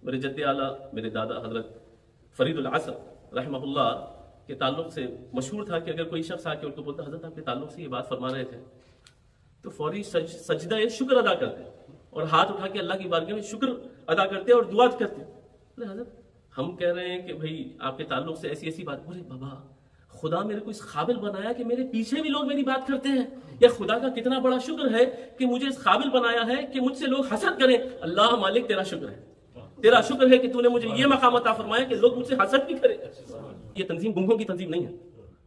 मेरे जद्दे आला मेरे दादा हजरत फरीदुल असर रहमहुल्लाह के ताल्लुक से मशहूर था कि अगर कोई शख्स आके उनको बोलता हजरत आपके ताल्लुक से ये बात फरमा रहे थे, तो फौरी सजदा शुक्र अदा करते और हाथ उठा के अल्लाह की बारगाह में शुक्र अदा करते और दुआ करते। हजरत हम कह रहे हैं कि भाई आपके ताल्लुक से ऐसी ऐसी बात। बोले बाबा खुदा मेरे को इस काबिल बनाया कि मेरे पीछे भी लोग मेरी बात करते हैं, या खुदा का कितना बड़ा शुक्र है कि मुझे इस काबिल बनाया है कि मुझसे लोग हसद करें। अल्लाह मालिक तेरा शुक्र है, तेरा शुक्र है कि तूने मुझे ये मकाम अता फरमाया कि लोग मुझसे हसद भी करें। ये तंजीम गुंगों की तंजीम नहीं है।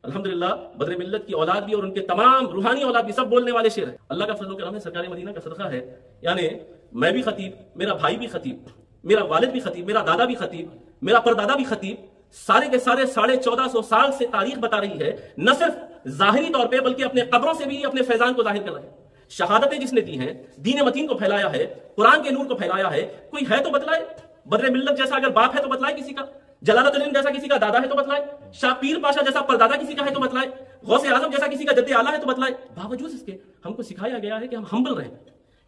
अल्हम्दुलिल्लाह बदर मिल्लत की औलाद भी और उनके तमाम रूहानी औलाद भी सब बोलने वाले शेर है। अल्लाह का फजल करम है, सरकार मदीना का सदका है। यानी मैं भी खतीब, मेरा भाई भी खतीब, मेरा वालिद भी खतीब, मेरा दादा भी खतीब, मेरा परदादा भी खतीब, सारे के सारे 1450 साल से तारीख बता रही है, न सिर्फ जाहिरी तौर पे बल्कि अपने कब्रों से भी अपने फैजान को जाहिर कर रहे हैं। शहादतें जिसने दी हैं, दीन मतीन को फैलाया है, कुरान के नूर को फैलाया है, कोई है तो बतलाए। बदर मिल्लत जैसा अगर बाप है तो बतलाए किसी का, जलालुद्दीन जैसा किसी का दादा है तो बतलाए, शाह पीर पाशा जैसा परदादा किसी का है तो बतलाए, गौसे आजम जैसा किसी का जद्दे आला है तो बतलाए। बावजूद इसके हमको सिखाया गया है कि हम हम्बल रहें,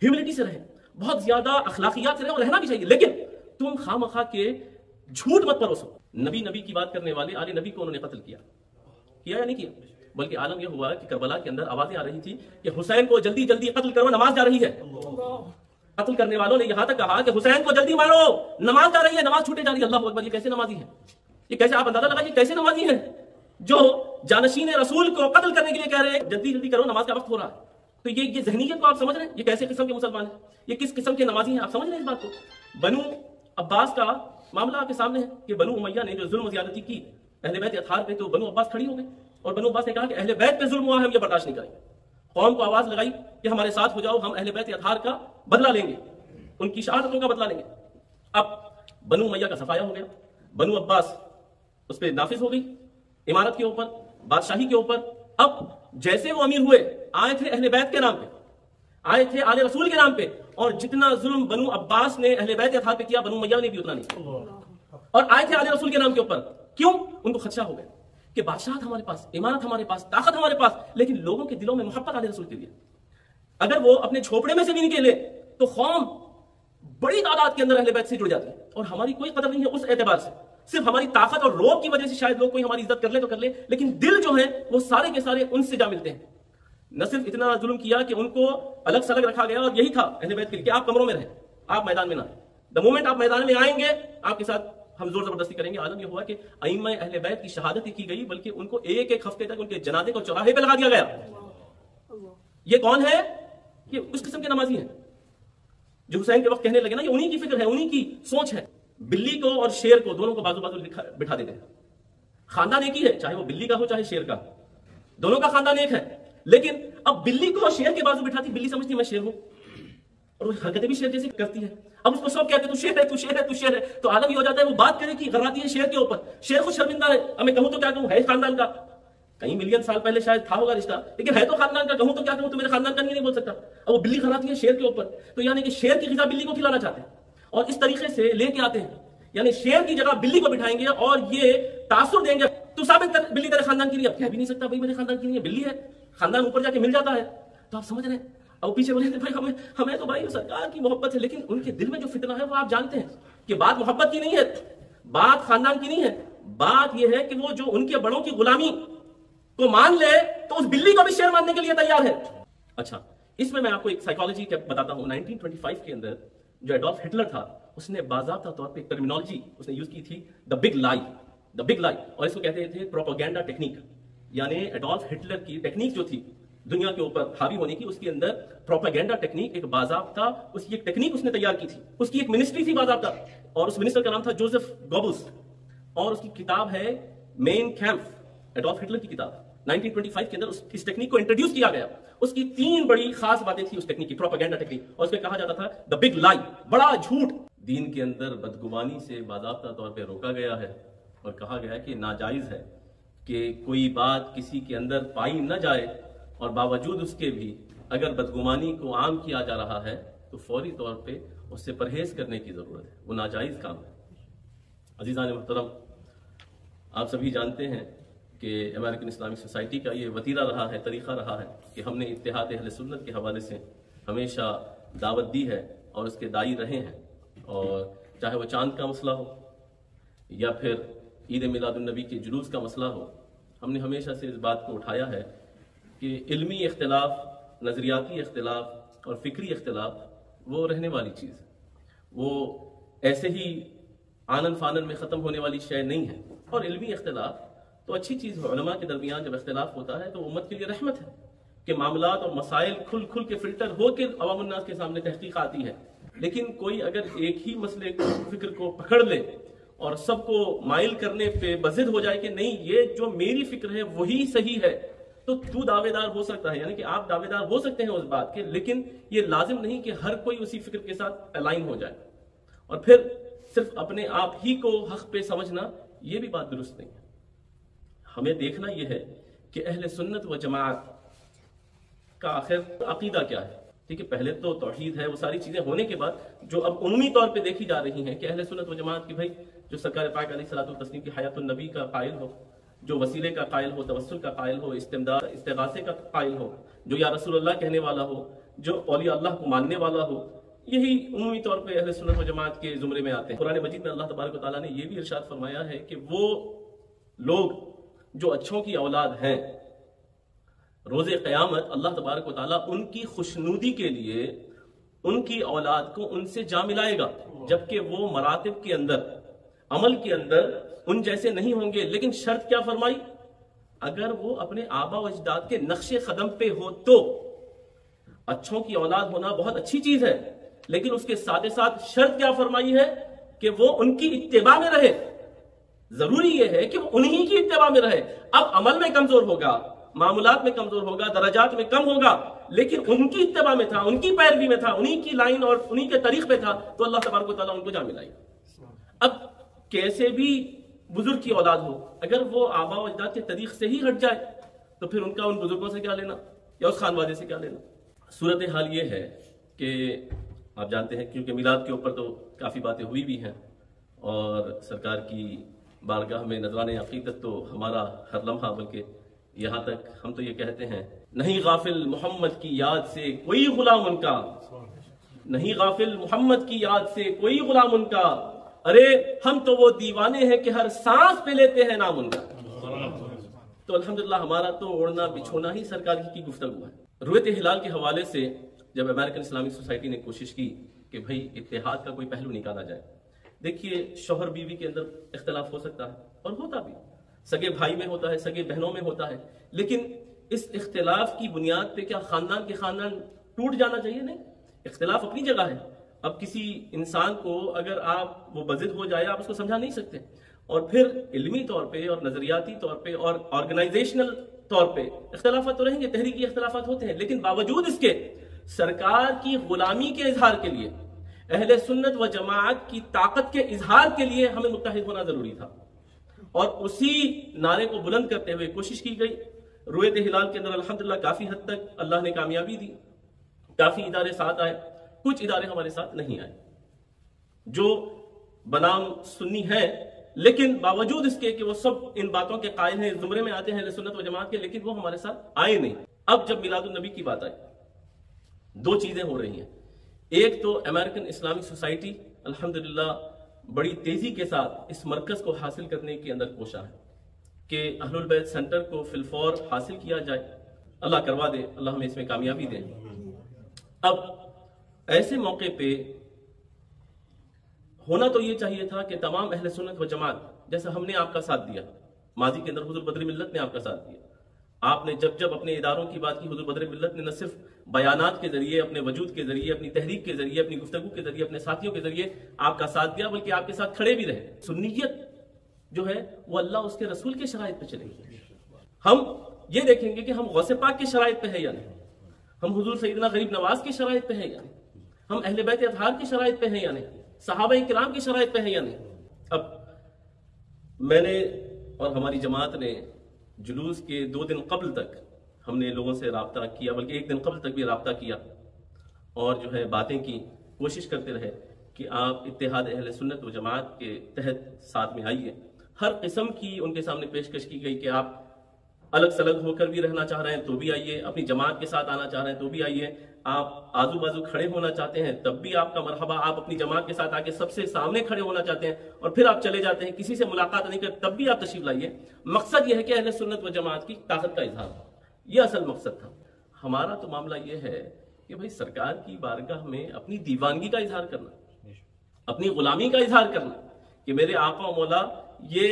ह्यूमिलिटी से रहें, बहुत ज्यादा अखलाकियात से रहें, और रहना भी चाहिए। लेकिन तुम खामखा के झूठ मत परोसो। नबी की बात करने वाले आले नबी को उन्होंने कत्ल किया या नहीं किया? बल्कि आलम यह हुआ कि करबला के अंदर आवाजें आ रही थी कि हुसैन को जल्दी जल्दी कत्ल करो, नमाज जा रही है। कत्ल करने वालों ने यहां तक कहा कि हुसैन को जल्दी मारो, नमाज जा रही है, नमाज छूटे जा रही है। अल्लाह अकबर, ये कैसे नमाजी है? ये कैसे, आप अंदाजा लगाइए कैसे नमाजी है जो जानशीन रसूल को कत्ल करने के लिए कह रहे हैं जल्दी जल्दी करो, नमाज का वक्त हो रहा है। तो ये ज़हनीयत को आप समझ रहे हैं? ये कैसे किस्म के मुसलमान हैं, ये किस किस्म के नमाजी हैं? आप समझ रहे हैं इस बात को? बनु अब्बास का मामला आपके सामने है कि बनु उमैया ने जो जुल्म ज़्यादती की अहले बैत अतार पे, तो बनु अब्बास खड़ी हो गई और बनु अब्बास ने कहा कि अहले बैत पे जुल्म हुआ है, हम ये बर्दाश्त नहीं करेंगे। कौम को आवाज लगाई कि हमारे साथ हो जाओ, हम अहले बैत अतार का बदला लेंगे, उनकी शहादतों का बदला लेंगे। अब बनु उमैया का सफाया हो गया, बनु अब्बास उस पर नाफिज हो गई, इमारत के ऊपर, बादशाही के ऊपर। अब जैसे वो अमीर हुए, आए थे अहले बैत के नाम पे, आए थे आले रसूल के नाम पे, और जितना जुल्म बनु अब्बास ने अहले बैत अतार पे किया, बनु उमैया ने भी उतना नहीं। और आए थे आले रसूल के नाम के ऊपर। क्यों? उनको खदशा हो गया कि बादशाहत हमारे पास, इमारत हमारे पास, ताकत हमारे पास, लेकिन लोगों के दिलों में मोहब्बत आले रसूल के लिए। अगर वो अपने झोपड़े में से भी निकले तो कौम बड़ी तादाद के अंदर अहले बैत से जुड़ जाती है, और हमारी कोई कदर नहीं है उस एतबार से। सिर्फ हमारी ताकत और रोब की वजह से शायद लोग कोई हमारी इज्जत कर ले तो कर ले, लेकिन दिल जो है वो सारे के सारे उनसे जा मिलते हैं। न सिर्फ इतना जुल्म किया कि उनको अलग सलग रखा गया, और यही था अहले बैत के लिए कि आप कमरों में रहें, आप मैदान में ना। द मोमेंट आप मैदान में आएंगे, आपके साथ हम जोर जबरदस्ती करेंगे। आलम यह हुआ कि अइम्मा अहले बैत की शहादत की गई, बल्कि उनको एक एक हफ्ते तक उनके जनाजे को चौराहे पे लगा दिया गया। ये कौन है? ये उस किस्म के नमाजी हैं जो हुसैन के वक्त कहने लगे ना, ये उन्हीं की फिक्र है, उन्हीं की सोच है। बिल्ली को और शेर को दोनों को बाजू बाजू बिठा देते हैं। खानदान एक ही है, चाहे वो बिल्ली का हो चाहे शेर का, दोनों का खानदान एक है। लेकिन अब बिल्ली को शेर के बाजू बिठाती, बिल्ली समझती है मैं शेर हूं, और वो हरकतें भी शेर जैसी करती है। अब उसको सब कहते हैं तू शेर है, तू शेर है, तू शेर है। तो आलम ये हो जाता है वो बात करे कि घबराती है शेर के ऊपर। शेर खुद शर्मिंदा है, अब मैं कहूं तो क्या कहूं, है खानदान का, कई मिलियन साल पहले शायद था होगा रिश्ता, लेकिन है तो खानदान का, कहूं तो क्या कहूं, तो मेरे खानदान का नहीं बोल सकता। अब वो बिल्ली खराती है शेर के ऊपर, तो यानी कि शेर की ग़िज़ा बिल्ली को खिलाना चाहते हैं, और इस तरीके से लेके आते हैं। यानी शेर की जगह बिल्ली को बिठाएंगे और ये तासुर देंगे, तू साबित कर बिल्ली तेरे खानदान की नहीं। अब कह भी नहीं सकता भाई मेरे खानदान की नहीं है, बिल्ली है, खानदान ऊपर जाके मिल जाता है। तो आप समझ रहे हैं? और पीछे बोले भाई हमें तो भाई सरकार की मोहब्बत है, लेकिन उनके दिल में जो फितना है वो आप जानते हैं कि बात मोहब्बत की नहीं है, बात खानदान की नहीं है, बात यह है कि वो जो उनके बड़ों की गुलामी को मान ले तो उस बिल्ली को भी शेर मानने के लिए तैयार है। अच्छा, इसमें मैं आपको एक साइकोलॉजी बताता हूं। 1925 के अंदर जो एडोल्फ हिटलर था, उसने बाज़ाब्ता तौर पे टर्मिनोलॉजी उसने यूज की थी, the big lie, the big lie, और इसको कहते थे प्रोपेगेंडा टेक्निक। यानी एडोल्फ हिटलर की टेक्निक जो थी दुनिया के ऊपर हावी होने की, उसके अंदर प्रोपेगेंडा टेक्निक, एक बाज़ाब्ता उसकी एक टेक्निक उसने तैयार की थी। उसकी एक मिनिस्ट्री थी बाज़ाब्ता, और उस मिनिस्टर का नाम था जोसेफ गोबल्स, और उसकी किताब है मेन कैंप, एडोल्फ हिटलर की किताब। 1925 के अंदर इस टेक्निक को इंट्रोड्यूस किया गया। उसकी 3 बड़ी खास बातें थी उस टेक्निक की, प्रोपेगेंडा टेक्निक, और उसमें कहा जाता था द बिग लाई, बड़ा झूठ। दीन के अंदर बदगुमानी से बाज़ाब्ता तौर पे रोका गया है, और कहा गया है कि नाजायज़ है कि कोई बात किसी के अंदर पाई न जाए, और बावजूद उसके भी अगर बदगुमानी को आम किया जा रहा है तो फौरी तौर पे उससे परहेज करने की जरूरत है, वो नाजायज़ काम है। अजीज़ान मोहतरम, आप सभी जानते हैं कि अमेरिकन इस्लामिक सोसाइटी का ये वतीरा रहा है, तरीक़ा रहा है कि हमने इत्तेहाद अहले सुन्नत के हवाले से हमेशा दावत दी है और उसके दाई रहे हैं। और चाहे वो चांद का मसला हो या फिर ईद मिलादुन्नबी के जुलूस का मसला हो, हमने हमेशा से इस बात को उठाया है कि इल्मी इख्तिलाफ, नज़रियाती इख्तिलाफ और फ़िक्री इख्तिलाफ वो रहने वाली चीज़ है, वो ऐसे ही आनन फानन में ख़त्म होने वाली शय नहीं है। और इल्मी इख्तिलाफ तो अच्छी चीज़ है, उलमा के दरमियान जब इख्तिलाफ होता है तो उम्मत के लिए रहमत है कि मामलात और मसाइल खुल खुल के फिल्टर हो के अवामुन्नास के सामने तहकीक आती है। लेकिन कोई अगर एक ही मसले को, फिक्र को पकड़ ले और सबको माइल करने पे बजिद हो जाए कि नहीं ये जो मेरी फिक्र है वही सही है, तो तू दावेदार हो सकता है, यानी कि आप दावेदार हो सकते हैं उस बात के, लेकिन ये लाजिम नहीं कि हर कोई उसी फिक्र के साथ अलाइन हो जाए और फिर सिर्फ अपने आप ही को हक पे समझना, ये भी बात दुरुस्त नहीं है। हमें देखना यह है कि अहले सुन्नत व जमात का आखिर अकीदा क्या है। ठीक है, पहले तो तौहीद है, वो सारी चीजें होने के बाद जो अब उम्मी तौर पे देखी जा रही हैं कि अहले सुन्नत व जमात की भाई जो सरकार पाक अलैहिस्सलातु व तस्लीम की हयातुन नबी का कायल हो, जो वसीले का कायल हो, तवस्सुल का कायल हो, इस्तिगासे का कायल हो, जो या रसूलुल्लाह कहने वाला हो, जो औलिया अल्लाह को मानने वाला हो, यही उम्मी तौर पे अहले सुन्नत व जमात के जुमरे में आते हैं। कुरान मजीद में अल्लाह तबारक व तआला ने यह भी इरशाद फरमाया है कि वो लोग जो अच्छों की औलाद हैं, रोज़े क़यामत अल्लाह तबारक व तआला उनकी खुशनुदी के लिए उनकी औलाद को उनसे जा मिलाएगा, जबकि वो मरातिब के अंदर, अमल के अंदर उन जैसे नहीं होंगे। लेकिन शर्त क्या फरमाई? अगर वो अपने आबा व अजदाद के नक्शे कदम पे हो तो। अच्छों की औलाद होना बहुत अच्छी चीज है, लेकिन उसके साथ साथ शर्त क्या फरमाई है कि वो उनकी इत्तिबा में रहे। जरूरी यह है कि वो उन्हीं की इत्तिबा में रहे। अब अमल में कमजोर होगा, मामूलात में कमजोर होगा, दराजात में कम होगा, लेकिन उनकी इत्तिबा में था, उनकी पैरवी में था, उन्हीं की लाइन और उन्हीं के तरीक पे था, तो अल्लाह तबारक व तआला उनको जा मिलाएगा। अब कैसे भी बुजुर्ग की औलाद हो, अगर वो आबा व अजदाद के तरीक से ही हट जाए तो फिर उनका उन बुजुर्गों से क्या लेना या उस खानवादे से क्या लेना। सूरत हाल ये है कि आप जानते हैं, क्योंकि मिलाद के ऊपर तो काफ़ी बातें हुई भी हैं और सरकार की बारगाह में नजराने अकीदत तो हमारा हर लम्हा, बल्कि यहाँ तक हम तो ये कहते हैं, नहीं गाफिल मोहम्मद की याद से कोई गुलाम उनका, नहीं गाफिल मोहम्मद की याद से कोई गुलाम उनका, अरे हम तो वो दीवाने हैं कि हर सांस पे लेते हैं नाम उनका। तो अल्हम्दुलिल्लाह हमारा तो ओढ़ना बिछोना ही सरकार की गुफ्तगू है। रुयत हिलाल के हवाले से जब अमेरिकन इस्लामिक सोसाइटी ने कोशिश की कि भाई इत्तेहाद का कोई पहलू निकाला जाए, देखिए शौहर बीवी के अंदर इख्तलाफ हो सकता है और होता भी, सगे भाई में होता है, सगे बहनों में होता है, लेकिन इस इख्तिलाफ की बुनियाद पे क्या खानदान के खानदान टूट जाना चाहिए? नहीं, इख्तिलाफ अपनी जगह है। अब किसी इंसान को अगर आप वो बजिद हो जाए, आप उसको समझा नहीं सकते। और फिर इल्मी तौर पे और नजरियाती तौर पे और ऑर्गेनाइजेशनल तौर पे इख्तिलाफात तो रहेंगे, तहरीकी इख्तिलाफात होते हैं, लेकिन बावजूद इसके सरकार की गुलामी के इजहार के लिए, अहले सुन्नत व जमात की ताकत के इजहार के लिए हमें मुत्तहिद होना जरूरी था और उसी नारे को बुलंद करते हुए कोशिश की गई। रुयत हिलाल के अंदर अल्हम्दुलिल्लाह काफी हद तक अल्लाह ने कामयाबी दी, काफी इदारे साथ आए, कुछ इदारे हमारे साथ नहीं आए जो बनाम सुन्नी है, लेकिन बावजूद इसके कि वो सब इन बातों के कायल हैं, इस जुमरे में आते हैं अहले सुन्नत व जमात के, लेकिन वो हमारे साथ आए नहीं। अब जब मिलादुन नबी की बात आई, दो चीजें हो रही हैं। एक तो अमेरिकन इस्लामिक सोसाइटी अल्हम्दुलिल्लाह बड़ी तेजी के साथ इस मरकज को हासिल करने के अंदर कोशा है कि अहलुल बैत सेंटर को फिलफौर हासिल किया जाए। अल्लाह करवा दे, अल्लाह हमें इसमें कामयाबी दे। अब ऐसे मौके पे होना तो ये चाहिए था कि तमाम अहले सुन्नत व जमात, जैसा हमने आपका साथ दिया माजी के अंदर, हुजूर बदरी मिल्लत ने आपका साथ दिया, आपने जब जब अपने इदारों की बात की, हुजूर बदरी मिल्लत ने न सिर्फ बयानात के जरिए, अपने वजूद के जरिए, अपनी तहरीक के जरिए, अपनी गुफ्तगू के जरिए, अपने साथियों के जरिए आपका साथ दिया, बल्कि आपके साथ खड़े भी रहे। सुन्नियत जो है वो अल्लाह उसके रसूल के शराइत पे चलेगी। हम ये देखेंगे कि हम गौसे पाक के शराइत पे है या नहीं, हम हुजूर सैयदना गरीब नवाज के शराइत पे है या नहीं, हम अहले बैत अतहार की शराइत पे है या नहीं, सहाबा किराम की शराइत पे है या नहीं। अब मैंने और हमारी जमात ने जुलूस के 2 दिन कबल तक हमने लोगों से राब्ता किया, बल्कि 1 दिन कबल तक भी राब्ता किया और जो है बातें की, कोशिश करते रहे कि आप इत्तेहाद अहले सुन्नत व जमात के तहत साथ में आइए। हर किस्म की उनके सामने पेशकश की गई कि आप अलग सलग होकर भी रहना चाह रहे हैं तो भी आइए, अपनी जमात के साथ आना चाह रहे हैं तो भी आइए, आप आजू बाजू खड़े होना चाहते हैं तब भी आपका मरहबा, आप अपनी जमात के साथ आके सबसे सामने खड़े होना चाहते हैं और फिर आप चले जाते हैं, किसी से मुलाकात नहीं कर, तब भी आप तशरीफ लाइए। मकसद यह है कि अहले सुन्नत व जमात की ताकत का इजहार हो, यह असल मकसद था हमारा। तो मामला यह है कि भाई सरकार की बारगाह में अपनी दीवानगी का इजहार करना, अपनी गुलामी का इजहार करना कि मेरे आका मौला ये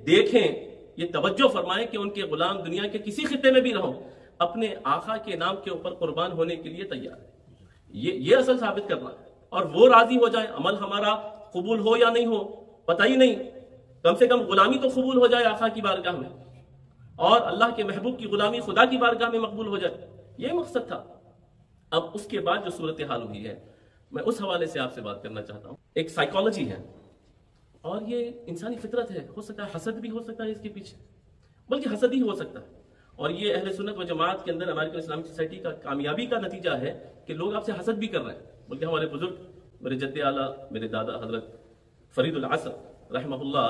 देखें, ये तवज्जो फरमाएं कि उनके गुलाम दुनिया के किसी खित्ते में भी रहो अपने आका के नाम के ऊपर कुर्बान होने के लिए तैयार है। ये असल साबित करना है और वो राजी हो जाए, अमल हमारा कबूल हो या नहीं हो पता ही नहीं, कम से कम गुलामी तो कबूल हो जाए आका की बारगाह में और अल्लाह के महबूब की गुलामी खुदा की बारगाह में मकबूल हो जाए, ये मकसद था। अब उसके बाद जो सूरत हाल हुई है मैं उस हवाले से आपसे बात करना चाहता हूं। एक साइकोलॉजी है और ये इंसानी फितरत है, हो सकता है हसद भी हो सकता है इसके पीछे, बल्कि हसद ही हो सकता है। और ये अहले सुन्नत व जमात के अंदर अमेरिकन इस्लामिक सोसाइटी का कामयाबी का नतीजा है कि लोग आपसे हसद भी कर रहे हैं। बल्कि हमारे बुजुर्ग, मेरे जद्दे आला, मेरे दादा हजरत फरीदुल असर रहमहुल्लाह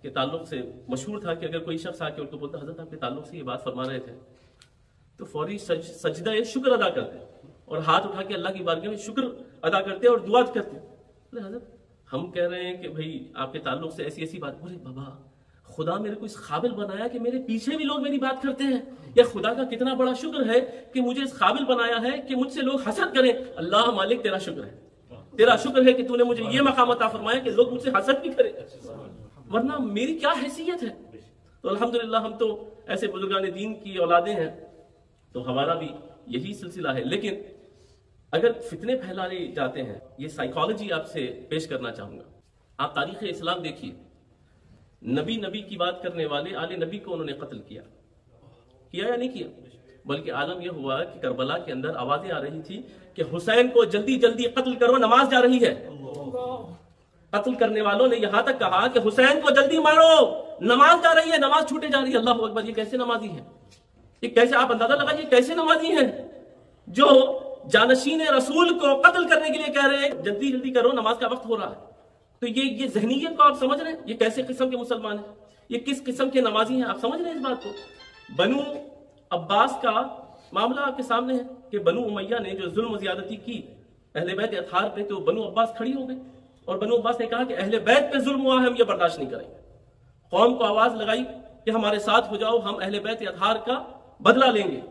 के ताल्लुक से मशहूर था कि अगर कोई शख्स आके उनको बोलता हजरत आपके ताल्लुक से ये बात फरमा रहे थे, तो फौरी सजदा शुक्र अदा करते और हाथ उठा के अल्लाह की बारगाह में शुक्र अदा करते और दुआ करते। बोले हजरत हम कह रहे हैं कि भाई आपके ताल्लुक से ऐसी ऐसी बात। बोले बाबा खुदा मेरे को इस काबिल बनाया कि मेरे पीछे भी लोग मेरी बात करते हैं, या खुदा का कितना बड़ा शुक्र है कि मुझे इस काबिल बनाया है कि मुझसे लोग हसद करें। अल्लाह मालिक तेरा शुक्र है, तेरा शुक्र है कि तूने मुझे ये मकाम अता फरमाया कि लोग मुझसे हसद भी करें, वरना मेरी क्या हैसियत है। तो अल्हम्दुलिल्लाह हम तो ऐसे बुजुर्गान दीन की औलादे हैं, तो हमारा भी यही सिलसिला है। लेकिन अगर फितने फैलाए जाते हैं, ये साइकोलॉजी आपसे पेश करना चाहूंगा। आप तारीख इस्लाम देखिए, नबी की बात करने वाले आले नबी को उन्होंने कत्ल किया या नहीं किया? बल्कि आलम यह हुआ कि करबला के अंदर आवाजें आ रही थी कि हुसैन को जल्दी जल्दी कत्ल करो, नमाज जा रही है। कत्ल करने वालों ने यहां तक कहा कि हुसैन को जल्दी मारो, नमाज जा रही है, नमाज छूटे जा रही है। अल्लाह अकबर, ये कैसे नमाजी है? ये कैसे, आप अंदाजा लगाइए कैसे नमाजी हैं जो जानशीन रसूल को कत्ल करने के लिए कह रहे हैं जल्दी जल्दी करो, नमाज का वक्त हो रहा है। तो ये जहनीयत को आप समझ रहे हैं? ये कैसे किस्म के मुसलमान हैं, ये किस किस्म के नमाजी हैं? आप समझ रहे हैं इस बात को? बनु अब्बास का मामला आपके सामने है कि बनु उमैया ने जो जुल्म ज्यादती की अहले बैत अताहार पे, तो बनु अब्बास खड़ी हो गई और बनु अब्बास ने कहा कि अहले बैत पे जुल्म हुआ है, हम ये बर्दाश्त नहीं करेंगे। कौम को आवाज लगाई कि हमारे साथ हो जाओ, हम अहले बैत अताहार का बदला लेंगे,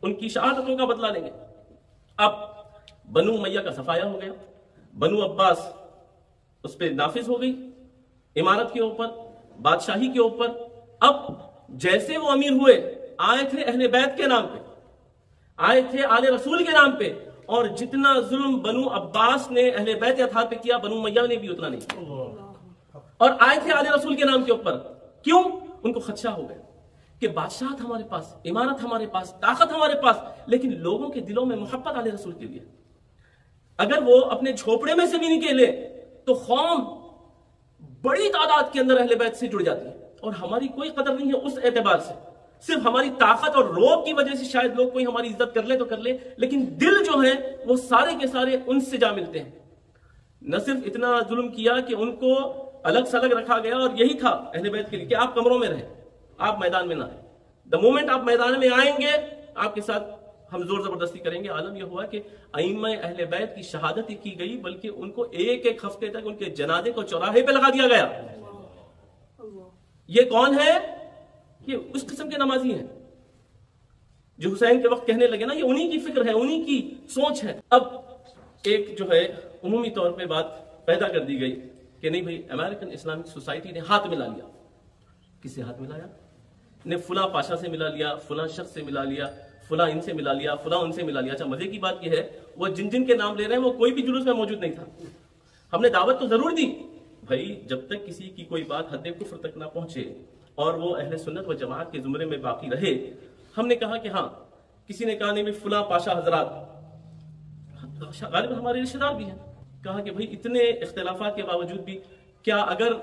उनकी शहादतों का बदला लेंगे। अब बनु उमैया का सफाया हो गया, बनु अब्बास उस पर नाफिज हो गई, इमारत के ऊपर, बादशाही के ऊपर। अब जैसे वो अमीर हुए, आए थे अहले बैत के नाम पे, आए थे आले रसूल के नाम पे, और जितना जुल्म बनु अब्बास ने अहले बैत अताहार पे किया, बनु उमैया ने भी उतना नहीं किया। और आए थे आले रसूल के नाम के ऊपर। क्यों? उनको खदशा हो गया कि बादशाहत हमारे पास, इमारत हमारे पास, ताकत हमारे पास, लेकिन लोगों के दिलों में मोहब्बत आले रसूल के लिए। अगर वो अपने झोपड़े में से भी निकले तो कौम बड़ी तादाद के अंदर अहले बैत से जुड़ जाती है, और हमारी कोई कदर नहीं है उस एतबार से। सिर्फ हमारी ताकत और रोब की वजह से शायद लोग कोई हमारी इज्जत कर ले तो कर ले, लेकिन दिल जो है वो सारे के सारे उनसे जा मिलते हैं। न सिर्फ इतना जुल्म किया कि उनको अलग सलग रखा गया, और यही था अहले बैत के लिए कि आप कमरों में रहें, आप मैदान में ना आए। द मोमेंट आप मैदान में आएंगे, आपके साथ हम जोर जबरदस्ती करेंगे। आलम यह हुआ कि अइम्मा अहले बैत की शहादत की गई, बल्कि उनको एक एक हफ्ते तक उनके जनाजे को चौराहे पे लगा दिया गया। ये कौन है? ये उस किस्म के नमाजी हैं जो हुसैन के वक्त कहने लगे ना, ये उन्हीं की फिक्र है, उन्हीं की सोच है। अब एक जो है उमूमी तौर पे बात पैदा कर दी गई कि नहीं भाई, अमेरिकन इस्लामिक सोसाइटी ने हाथ मिला लिया। किससे हाथ मिलाया? ने फुला पाशा से मिला लिया, फुला शख्स से मिला लिया, फुला इनसे मिला लिया, फुला उनसे मिला लिया। अच्छा, मजे की बात यह है वो जिन जिन के नाम ले रहे हैं वो कोई भी जुलूस में मौजूद नहीं था। हमने दावत तो जरूर दी भाई, जब तक किसी की कोई बात हद कुफ्र तक ना पहुंचे और वो अहले सुन्नत व जमात के जुमरे में बाकी रहे। हमने कहा कि हाँ, किसी ने कहा नहीं भाई फुला पाशा हजरात, गालिबन हमारे रिश्तेदार भी हैं, कहा कि भाई इतने इख्तिलाफात के बावजूद भी क्या अगर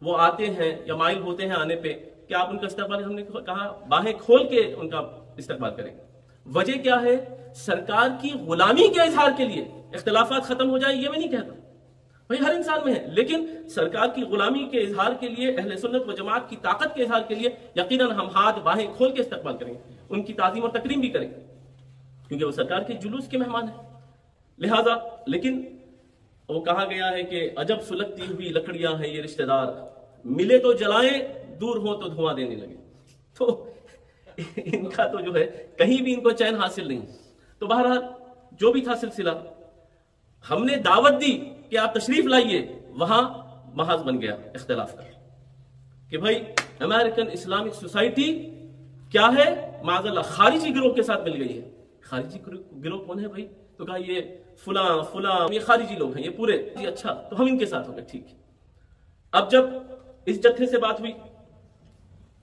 वो आते हैं या माइल होते हैं आने पे, क्या आप उनका इस्तकबाल? हमने कहा बाहें खोल के उनका इस्तकबाल करेंगे। वजह क्या है? सरकार की गुलामी के इजहार के लिए इख्तिलाफात खत्म हो जाए, ये मैं नहीं कहता भाई हर इंसान में है, लेकिन सरकार की गुलामी के इजहार के लिए, अहले सुन्नत व जमात की ताकत के इजहार के लिए यकीनन हम हाथ बाहें खोल के इस्तकबाल करेंगे, उनकी ताज़ीम और तकरीम भी करेंगे, क्योंकि वो सरकार के जुलूस के मेहमान है। लिहाजा लेकिन वो कहा गया है कि अजब सुलगती हुई लकड़ियां हैं ये रिश्तेदार, मिले तो जलाएं, दूर हो तो धुआं देने लगे। तो इनका तो जो है कहीं भी इनको चैन हासिल नहीं। तो बहरहाल जो भी था सिलसिला, हमने दावत दी कि आप तशरीफ लाइए, वहां महाज बन गया इख्तिलाफ का कि भाई अमेरिकन इस्लामिक सोसाइटी क्या है, माज़अल्लाह खारिजी गिरोह के साथ मिल गई है। खारिजी गिरोह कौन है भाई? तो कहा ये फुला फुला ये खारिजी लोग हैं, ये पूरे। अच्छा, तो हम इनके साथ हो गए, ठीक है। अब जब इस जत्थे से बात हुई,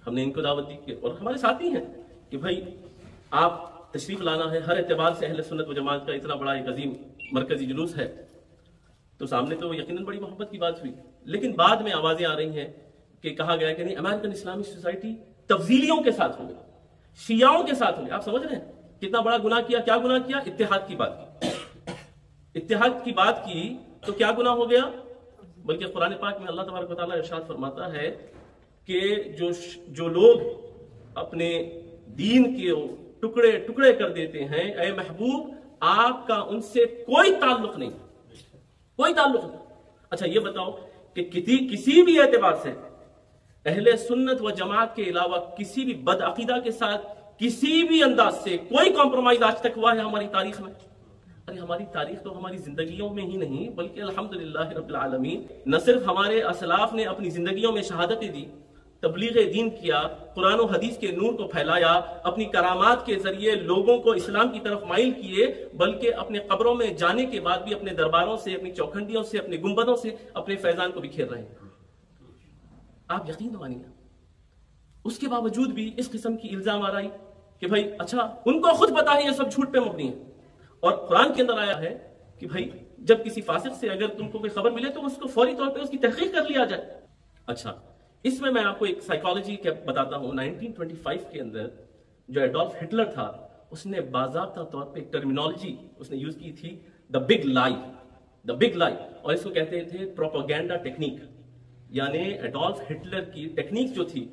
हमने इनको दावत दी और हमारे साथी हैं कि भाई आप तशरीफ लाना है, हर एतबार से अहले सुन्नत व जमात का इतना बड़ा एक अजीम मरकजी जुलूस है। तो सामने तो यकीनन बड़ी मोहब्बत की बात हुई, लेकिन बाद में आवाजें आ रही हैं कि कहा गया कि नहीं, अमेरिकन इस्लामिक सोसाइटी तब्जीलियों के साथ हो गई, शियाओं के साथ हो गई। आप समझ रहे हैं कितना बड़ा गुनाह किया? क्या गुनाह किया? इत्तेहाद की बात की। इत्तेहाद की बात की तो क्या गुनाह हो गया? बल्कि कुरान पाक में अल्लाह तबारक व तआला इरशाद फरमाता है कि जो लोग अपने दीन के टुकड़े टुकड़े कर देते हैं, ऐ महबूब आपका उनसे कोई ताल्लुक नहीं, कोई ताल्लुक नहीं। अच्छा ये बताओ कि किसी भी एतबार से अहले सुन्नत व जमात के अलावा किसी भी बदअकीदा के साथ किसी भी अंदाज से कोई कॉम्प्रोमाइज आज तक हुआ है हमारी तारीख में? अरे हमारी तारीख तो हमारी जिंदगियों में ही नहीं, बल्कि अल्हम्दुलिल्लाह रब्बिल आलमीन न सिर्फ हमारे असलाफ ने अपनी जिंदगियों में शहादतें दी, तबलीग दीन किया, कुरान और हदीस के नूर को फैलाया, अपनी करामात के जरिए लोगों को इस्लाम की तरफ माइल किए, बल्कि अपने कब्रों में जाने के बाद भी अपने दरबारों से, अपनी चौखंडियों से, अपने गुंबदों से अपने फैजान को बिखेर रहे हैं। आप यकीन न मानिए, उसके बावजूद भी इस किस्म की इल्जाम आ रही कि भाई अच्छा उनको खुद पता है ये सब झूठ पे मबनी है। और कुरान के अंदर आया है कि भाई जब किसी फासिक से अगर तुमको कोई खबर मिले तो उसको फौरी तौर पे उसकी तहकीक कर लिया जाए। अच्छा, इसमें मैं आपको एक साइकोलॉजी के बताता हूं। 1925 के अंदर जो एडोल्फ हिटलर था, उसने बाज़ाब्ता तौर पे एक टर्मिनोलॉजी उसने यूज की थी, the big lie, the big lie, और इसको कहते थे प्रोपेगेंडा टेक्निक। यानी एडोल्फ हिटलर की टेक्निक जो थी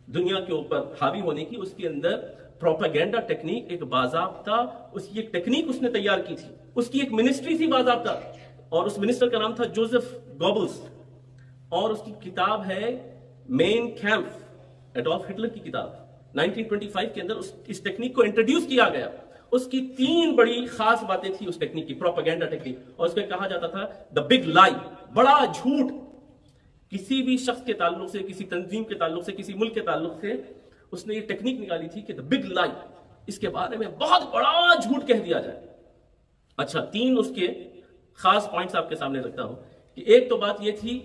दुनिया के ऊपर हावी होने की, उसके अंदर प्रोपेगेंडा टेक्निक एक बाज़ाब्ता, उसकी एक टेक्निक उसने तैयार की थी, उसकी एक मिनिस्ट्री थी बाज़ाब्ता, और उस मिनिस्टर का नाम था जोसेफ गोबल्स, और उसकी किताब है मेन कैंप, एडोल्फ हिटलर की किताब। 1925 के अंदर इस टेक्निक को इंट्रोड्यूस किया गया। उसकी 3 बड़ी खास बातें थी उस टेक्निक की, प्रोपेगेंडा टेक्निक, और उसको कहा जाता था द बिग लाई, बड़ा झूठ। किसी भी शख्स के ताल्लुक से, किसी तंजीम के ताल्लुक से, किसी मुल्क के ताल्लुक से उसने ये टेक्निक निकाली थी कि द बिग लाई, इसके बारे में बहुत बड़ा झूठ कह दिया जाए। अच्छा, 3 उसके खास पॉइंट्स आपके सामने रखता हूं कि एक तो बात ये थी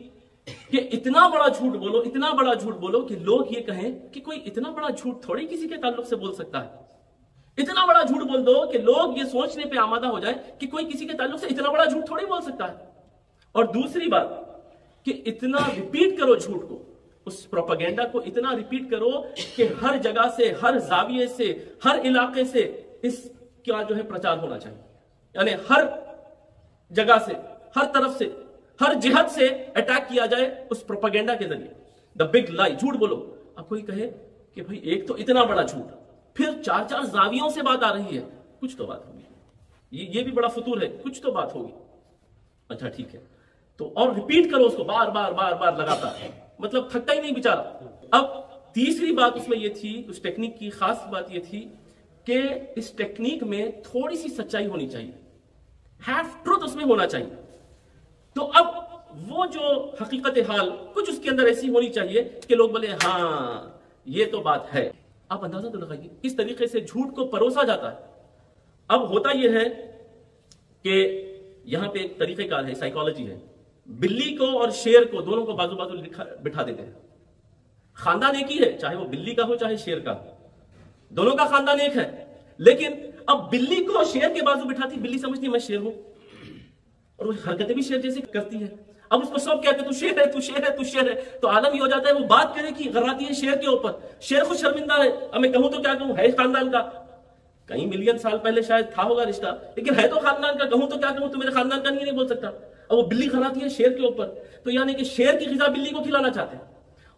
कि इतना बड़ा झूठ बोलो, इतना बड़ा झूठ बोलो कि लोग ये कहें कि कोई इतना बड़ा झूठ थोड़ी किसी के ताल्लुक से बोल सकता है। इतना बड़ा झूठ बोल दो कि लोग ये सोचने पे आमादा हो जाए कि कोई किसी के ताल्लुक से इतना बड़ा झूठ थोड़ी बोल सकता है। और दूसरी बात कि इतना रिपीट करो झूठ को, उस प्रोपेगेंडा को इतना रिपीट करो कि हर जगह से, हर जाविये से, हर इलाके से इसका जो है प्रचार होना चाहिए। यानी हर जगह से, हर तरफ से, हर जिहत से अटैक किया जाए उस प्रोपेगेंडा के जरिए। द बिग लाई, झूठ बोलो। अब कोई कहे कि भाई एक तो इतना बड़ा झूठ, फिर 4 जावियों से बात आ रही है, कुछ तो बात होगी, ये भी बड़ा फतूर है, कुछ तो बात होगी। अच्छा ठीक है, तो और रिपीट करो उसको बार बार बार बार लगातार, मतलब थकता ही नहीं बेचारा। अब तीसरी बात उसमें यह थी, उस टेक्निक की खास बात यह थी कि इस टेक्निक में थोड़ी सी सच्चाई होनी चाहिए, हाफ ट्रुथ उसमें होना चाहिए। तो अब वो जो हकीकत हाल कुछ उसके अंदर ऐसी होनी चाहिए कि लोग बोले हाँ ये तो बात है। आप अंदाजा तो लगाइए किस तरीके से झूठ को परोसा जाता है। अब होता यह है कि यहां पे एक तरीकेकार है, साइकोलॉजी है। बिल्ली को और शेर को दोनों को बाजू बाजू बिठा देते हैं। खानदान एक ही है, चाहे वो बिल्ली का हो चाहे शेर का, दोनों का खानदान एक है। लेकिन अब बिल्ली को शेर के बाजू बिठाती, बिल्ली समझती है मैं शेर हूं, और वो हरकतें भी शेर जैसी करती है। अब उसको सब कहते तू शेर है, तू शेर है, तू शेर है। तो आलम ये हो जाता है वो बात करे कि गर्राती है शेर के ऊपर। शेर खुद शर्मिंदा है, अब मैं कहूं तो क्या कहूं, है खानदान का, कई मिलियन साल पहले शायद था होगा रिश्ता, लेकिन है तो खानदान का, कहूं तो क्या कहूं, तू मेरे खानदान का नहीं बोल सकता। और वो बिल्ली खराती है शेर के ऊपर, तो यानी कि शेर की ग़िज़ा बिल्ली को खिलाना चाहते हैं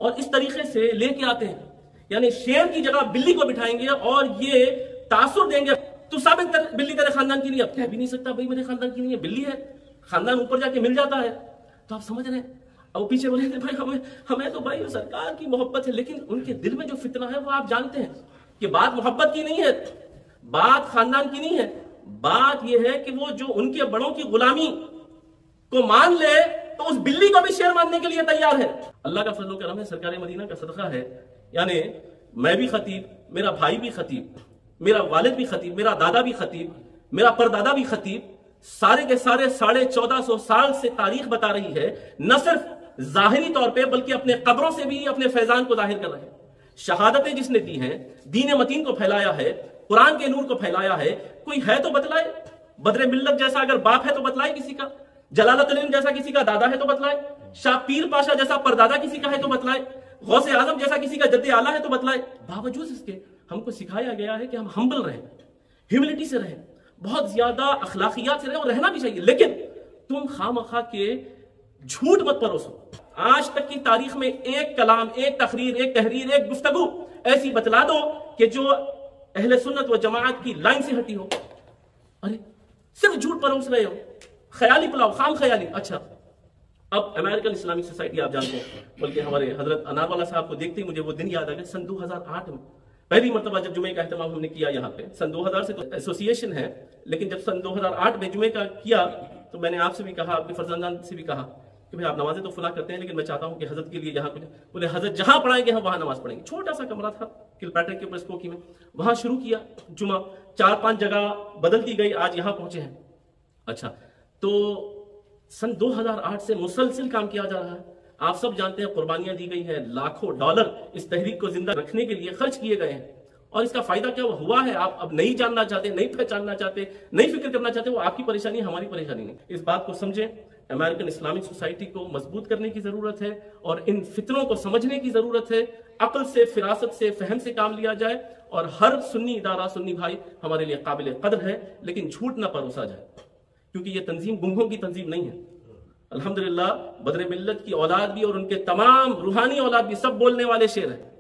और इस तरीके से लेके आते हैं, यानी शेर की जगह बिल्ली को बिठाएंगे और ये तासुर देंगे तो साबित कर बिल्ली तेरे खानदान की नहीं है। अब कह भी नहीं सकता भाई मेरे खानदान की नहीं है, बिल्ली है, खानदान ऊपर जाके मिल जाता है। तो आप समझ रहे हैं। अब पीछे बोले भाई हमें तो भाई सरकार की मोहब्बत है, लेकिन उनके दिल में जो फितना है वो आप जानते हैं कि बात मोहब्बत की नहीं है, बात खानदान की नहीं है, बात यह है कि वो जो उनके बड़ों की गुलामी को मान ले तो उस बिल्ली को भी शेर मानने के लिए तैयार है। अल्लाह का फजल करम है, सरकार मदीना का सदका है। यानी मैं भी खतीब, मेरा भाई भी खतीब, मेरा वालिद भी खतीब, मेरा दादा भी खतीब, मेरा परदादा भी खतीब, सारे के सारे 1450 साल से तारीख बता रही है, न सिर्फ जाहिरी तौर पे बल्कि अपने कब्रों से भी अपने फैजान को जाहिर कर रहे हैं। शहादतें जिसने दी हैं, दीन मतीन को फैलाया है, कुरान के नूर को फैलाया है, कोई है तो बतलाए। बदरे मिल्लत जैसा अगर बाप है तो बतलाए किसी का, जलालुल इल्म जैसा किसी का दादा है तो बतलाए, शाह पीर पाशा जैसा परदादा किसी का है तो बतलाए, गौसे आजम जैसा किसी का जद्दे आला है तो बतलाए। बावजूद इसके हमको सिखाया गया है कि हम हम्बल रहें, ह्यूमिलिटी से रहें, बहुत ज्यादा अखलाकियात से रहें और रहना भी चाहिए। लेकिन तुम खामखा के झूठ मत परोसो। आज तक की तारीख में एक कलाम, एक तकरीर, एक तहरीर, एक गुफ्तगू ऐसी बतला दो कि जो अहले सुन्नत व जमाअत की लाइन से हटी हो। अरे सिर्फ झूठ परोस रहे हो, ख्याली पुलाव, खाम ख्याली। अच्छा, अब अमेरिकन इस्लामिक सोसाइटी आप जानते हैं, बल्कि हमारे हजरत अनारवाला साहब को देखते ही मुझे वो दिन याद आ गया। सन 2008 में पहली मरतबा जब जुमे का एहतमाम हमने किया यहाँ पे, सन 2000 से तो एसोसिएशन है, लेकिन जब सन 2008 में जुमे का किया तो मैंने आपसे भी कहा, आपके फर्जंदान से भी कहा कि भाई आप नमाजें तो फुला करते हैं, लेकिन मैं चाहता हूं कि हजरत के लिए यहाँ कुछ, बोले हजरत जहां पढ़ाएंगे हम वहां नमाज पढ़ेंगे। छोटा सा कमरा था किलपैट्रिक के प्रेस्कोकी में, वहां शुरू किया जुमा, 4-5 जगह बदल दी गई, आज यहां पहुंचे हैं। अच्छा, तो सन 2008 से मुसलसिल काम किया जा रहा है। आप सब जानते हैं कुर्बानियां दी गई है, लाखों डॉलर इस तहरीक को जिंदा रखने के लिए खर्च किए गए हैं, और इसका फायदा क्या हुआ है आप अब नहीं जानना चाहते, नहीं पहचानना चाहते, नहीं फिक्र करना चाहते। वो आपकी परेशानी है, हमारी परेशानी नहीं। इस बात को समझें, अमेरिकन इस्लामिक सोसाइटी को मजबूत करने की जरूरत है और इन फितरों को समझने की जरूरत है। अक्ल से, फिरासत से, फहम से काम लिया जाए और हर सुन्नी इदारा, सुन्नी भाई हमारे लिए काबिल कदर है, लेकिन झूठ ना परोसा जाए, क्योंकि ये तंजीम गुंगों की तंजीम नहीं है। अल्हम्दुलिल्लाह बदरे मिल्लत की औलाद भी और उनके तमाम रूहानी औलाद भी सब बोलने वाले शेर हैं।